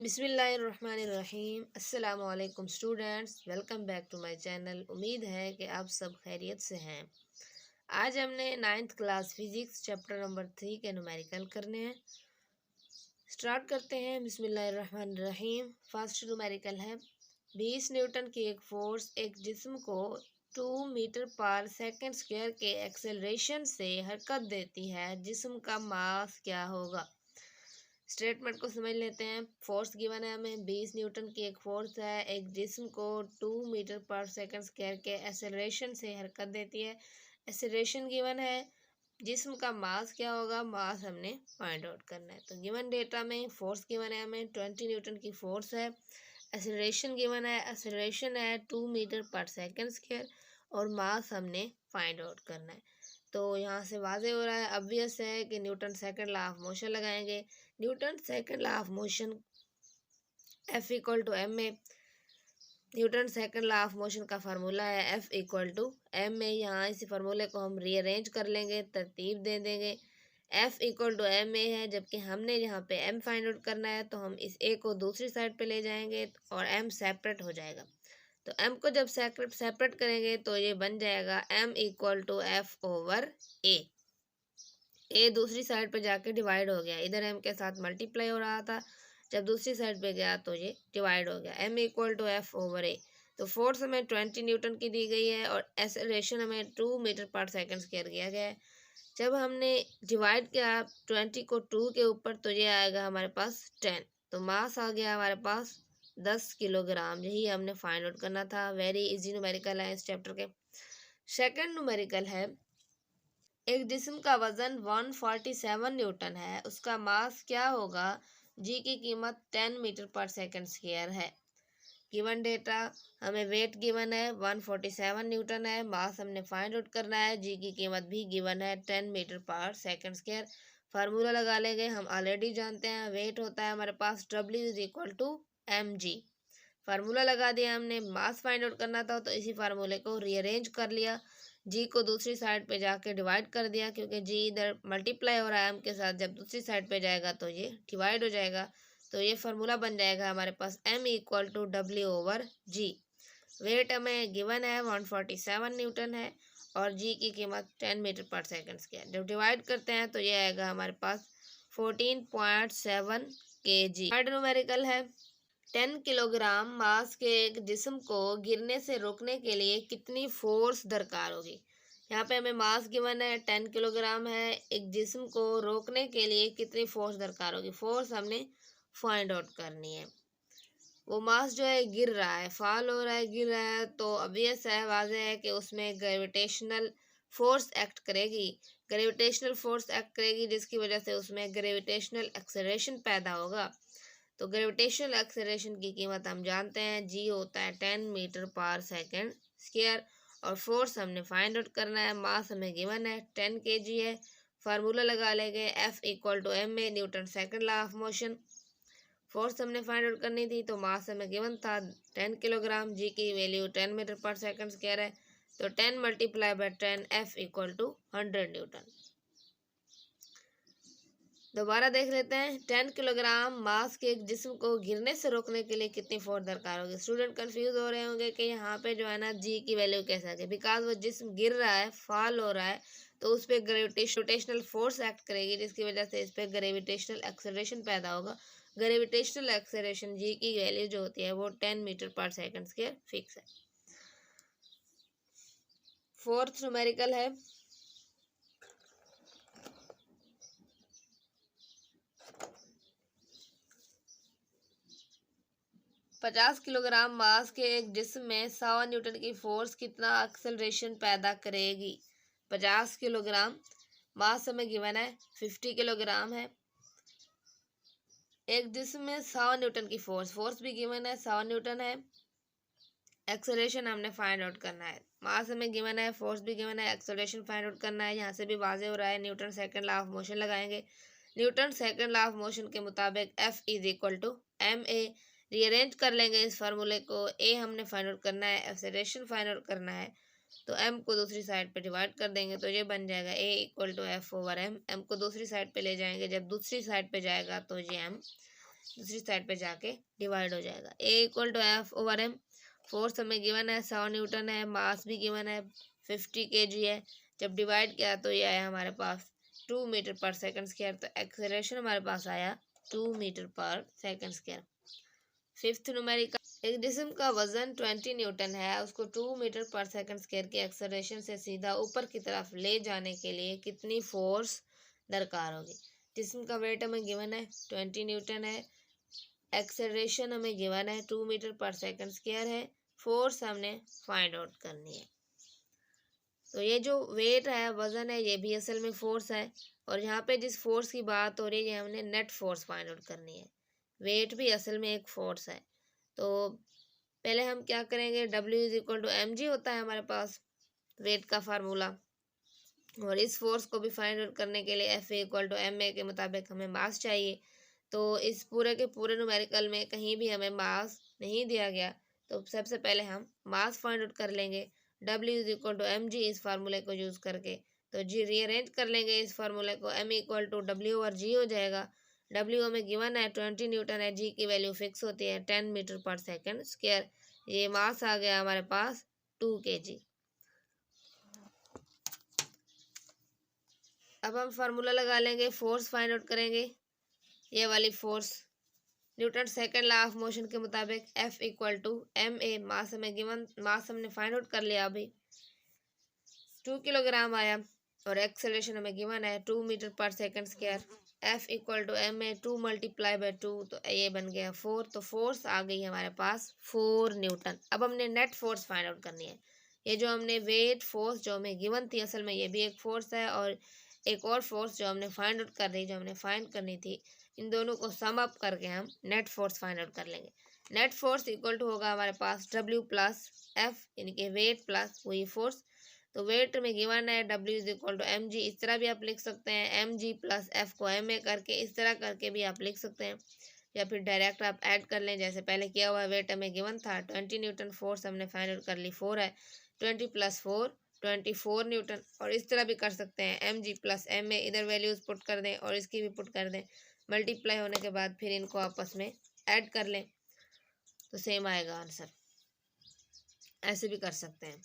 बिस्मिल्लाहिर्रहमानिर्रहीम। अस्सलाम वालेकुम students, welcome back to my channel. उम्मीद है कि आप सब खैरियत से हैं। आज हमने ninth class physics chapter number 3 के न्यूमेरिकल करने हैं। स्टार्ट करते हैं। बिस्मिल्लाहिर्रहमानिर्रहीम। फर्स्ट न्यूमेरिकल है 20 न्यूटन की एक फोर्स एक जिस्म को 2 मीटर पर सेकंड स्क्वायर के एक्सेलरेशन से हरकत देती है। जिस्म का मास क्या होगा? स्टेटमेंट को समझ लेते हैं। फोर्स गिवन है हमें 20 न्यूटन की एक फोर्स है, एक जिस्म को 2 मीटर पर सेकंड स्क्वायर के एक्सेलरेशन से हरकत देती है। एक्सेलरेशन गिवन है। जिस्म का मास क्या होगा? मास हमने फाइंड आउट करना है। तो गिवन डेटा में फोर्स गिवन है हमें 20 न्यूटन की फोर्स है। एक्सेलरेशन गिवन है, एक्सेलरेशन है 2 मीटर पर सेकंड स्क्वायर और मास हमने फाइंड आउट करना है। तो यहाँ से वाज़ेह हो रहा है, ऑब्वियस है कि Newton second law of motion लगाएंगे। Newton second law of motion F equal to M A. Newton second law of motion का फार्मूला है F equal to M A. यहाँ इसी फार्मूले को हम रीअरेंज कर लेंगे, तरतीब दे देंगे। F equal to M A है, जबकि हमने यहाँ पे M फाइंड आउट करना है, तो हम इस A को दूसरी साइड पे ले जाएंगे और M सेपरेट हो जाएगा। तो M को जब सेपरेट करेंगे तो ये बन जाएगा M equal to F over A दूसरी साइड पे जाके डिवाइड हो गया। इधर M के साथ मल्टीप्लाई हो रहा था, जब दूसरी साइड पे गया तो ये डिवाइड हो गया। M equal to F over A. तो फोर्स हमें 20 न्यूटन की दी गई है और एक्सेलरेशन हमें 2 मीटर पर सेकंड स्क्वायर किया गया है। जब हमने डिवाइड किया 20 को 2 के ऊपर तो ये आएगा हमारे पास 10। तो मास आ गया हमारे पास 10 किलोग्राम। यही हमने फाइंड आउट करना था। वेरी इजी न्यूमेरिकल है इस चैप्टर के। सेकंड न्यूमेरिकल है एक जिस्म का वजन 147 न्यूटन है, उसका मास क्या होगा? जी की कीमत 10 मीटर पर सेकंड स्क्वायर है। गिवन डेटा हमें वेट गिवन है 147 न्यूटन है, मास हमने फाइंड आउट करना है, जी की कीमत भी गिवन है 10 metre per second square. Formula लगा लेंगे, हम ऑलरेडी जानते हैं वेट होता है हमारे पास W is equal to mg। Formula लगा दिया हमने, मास फाइंड आउट करना था तो इसी फार्मूले को रीअरेंज कर लिया। जी को दूसरी साइड पे जाके डिवाइड कर दिया, क्योंकि जी इधर मल्टीप्लाई हो रहा है एम के साथ, जब दूसरी साइड पे जाएगा तो ये डिवाइड हो जाएगा। तो ये फार्मूला बन जाएगा हमारे पास M equal to W over G. Weight हमें गिवन है 147 न्यूटन है और जी की कीमत 10 मीटर पर सेकंड स्क्वायर। जब डिवाइड करते हैं तो ये आएगा हमारे पास 14.7 kg। थर्ड न्यूमेरिकल है 10 किलोग्राम मास के एक जिस्म को गिरने से रोकने के लिए कितनी फोर्स दरकार होगी? यहाँ पे हमें मास गिवन है 10 किलोग्राम है, एक जिस्म को रोकने के लिए कितनी फोर्स दरकार होगी? फोर्स हमने फाइंड आउट करनी है। वो मास जो है गिर रहा है, फॉल हो रहा है, गिर रहा है, तो ऑब्वियस है, वाज़ेह है कि उसमें ग्रेविटेशनल फोर्स एक्ट करेगी। ग्रेविटेशनल फोर्स एक्ट करेगी जिसकी वजह से उसमें ग्रेविटेशनल एक्सेलरेशन पैदा होगा। तो ग्रेविटेशनल एक्सेलरेशन की कीमत हम जानते हैं, जी होता है 10 मीटर पर सेकंड स्क्वायर और फोर्स हमने फाइंड आउट करना है। मास हमें गिवन है 10 kg है। फार्मूला लगा लेंगे F equal to M A, Newton second law of motion. Force हमने फाइंड आउट करनी थी तो मास हमें गिवन था 10 किलोग्राम, जी की value 10 metre per second square है। तो 10 multiply by 10 F equal to 100 newton. दोबारा देख लेते हैं। 10 किलोग्राम मास के एक जिस्म को गिरने से रोकने के लिए कितनी फोर्स दरकार होगी? स्टूडेंट कंफ्यूज हो रहे होंगे कि यहाँ पे जो है ना जी की वैल्यू कैसे आ गई, बिकॉज वो जिस्म गिर रहा है, फॉल हो रहा है, तो उस पर ग्रेविटेशनल फोर्स एक्ट करेगी जिसकी वजह से इस पर ग्रेविटेशनल एक्सेलरेशन पैदा होगा। ग्रेविटेशनल एक्सेलरेशन जी की वैल्यू जो होती है वो 10 metre per second square fix है। फोर्थ न्यूमेरिकल है 50 किलोग्राम मास के एक जिस्म में 100 न्यूटन की फोर्स कितना एक्सेलरेशन पैदा करेगी? 50 किलोग्राम मास हमें गिवन है 50 किलोग्राम है। एक जिस्म में 100 न्यूटन की फोर्स भी गिवन है 100 न्यूटन है। एक्सेलरेशन हमने फाइंड आउट करना है। मास हमें गिवन है, फोर्स भी गिवन है, एक्सेलरेशन फाइंड आउट करना है। यहाँ से भी वाज़ेह हो रहा है, Newton second law of motion लगाएंगे। Newton second law of motion के मुताबिक F is equal to M A. Rearrange कर लेंगे इस फार्मूले को। ए हमने फाइंड आउट करना है, एक्सेलरेशन फाइंड आउट करना है, तो एम को दूसरी साइड पे डिवाइड कर देंगे तो ये बन जाएगा A equal to F over M. M को दूसरी साइड पे ले जाएंगे, जब दूसरी साइड पे जाएगा तो ये एम दूसरी साइड पे जाके डिवाइड हो जाएगा। A=F/m। फोर्स हमें गिवन है 100 न्यूटन है, मास भी गिवन है 50 kg है। जब डिवाइड किया तो ये आया हमारे पास 2 मीटर पर सेकंड स्क्वायर। तो एक्सेलरेशन हमारे पास आया 2 metre per second square. Fifth numerical, एक जिस्म का वजन 20 न्यूटन है, उसको 2 मीटर पर सेकंड स्क्वायर की एक्सेलरेशन से सीधा ऊपर की तरफ ले जाने के लिए कितनी फोर्स दरकार होगी। जिस्म का वेट हमें गिवन है 20 न्यूटन है, एक्सेलरेशन हमें गिवन है 2 मीटर पर सेकंड स्क्वायर है, फोर्स हमने फाइंड आउट करनी है। तो ये जो वेट है, वजन है, ये भी असल में फोर्स है, और यहाँ पे जिस फोर्स की बात हो रही है हमने नेट फोर्स फाइंड आउट करनी है। वेट भी असल में एक फोर्स है। तो पहले हम क्या करेंगे, W=mg होता है हमारे पास वेट का फार्मूला, और इस फोर्स को भी फाइंड आउट करने के लिए F=ma के मुताबिक हमें मास चाहिए। तो इस पूरे के पूरे न्यूमेरिकल में कहीं भी हमें मास नहीं दिया गया, तो सबसे पहले हम मास फाइंड आउट कर लेंगे W=mg इस फार्मूले को यूज़ करके। तो जी रीअरेंज कर लेंगे इस फार्मूले को, M=W/g हो जाएगा। W हमें गिवन है 20 न्यूटन है, G की वैल्यू फिक्स होती है 10 मीटर पर सेकंड स्क्वायर। ये मास आ गया हमारे पास 2 kg। अब हम फार्मूला लगा लेंगे, फोर्स फाइंड आउट करेंगे। ये वाली force Newton second law of motion के मुताबिक F=ma, मास हमें गिवन, मास हमने फाइंड आउट कर लिया अभी 2 किलोग्राम आया, और एक्सेलरेशन हमें गिवन है 2 metre per second square. F=ma 2 × 2, तो ये बन गया 4। तो फोर्स आ गई हमारे पास 4 न्यूटन। अब हमने नेट फोर्स फाइंड आउट करनी है। ये जो हमने वेट फोर्स जो हमें गिवन थी, असल में ये भी एक फोर्स है, और एक और फोर्स जो हमने फाइंड आउट कर रही, जो हमने फाइंड करनी थी, इन दोनों को सम अप करके हम नेट फोर्स फाइंड आउट कर लेंगे। नेट फोर्स इक्वल टू होगा हमारे पास W + F, यानी कि वेट प्लस वही फोर्स। तो वेट में गिवन है W=mg, इस तरह भी आप लिख सकते हैं, mg + F को ma करके, इस तरह करके भी आप लिख सकते हैं, या फिर डायरेक्ट आप ऐड कर लें जैसे पहले किया हुआ है। वेट हमें गिवन था 20 न्यूटन, फोर्स हमने फाइंड आउट कर ली 4 है, 20 + 4 24 न्यूटन। और इस तरह भी कर सकते हैं, mg + ma, इधर वैल्यूज पुट कर दें और इसकी भी पुट कर दें, मल्टीप्लाई होने के बाद फिर इनको आपस में ऐड कर लें तो सेम आएगा आंसर। ऐसे भी कर सकते हैं।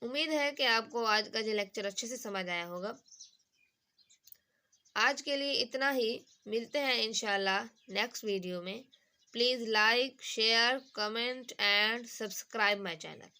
उम्मीद है कि आपको आज का जो लेक्चर अच्छे से समझ आया होगा। आज के लिए इतना ही, मिलते हैं इंशाल्लाह नेक्स्ट वीडियो में। Please like, share, comment and subscribe my channel.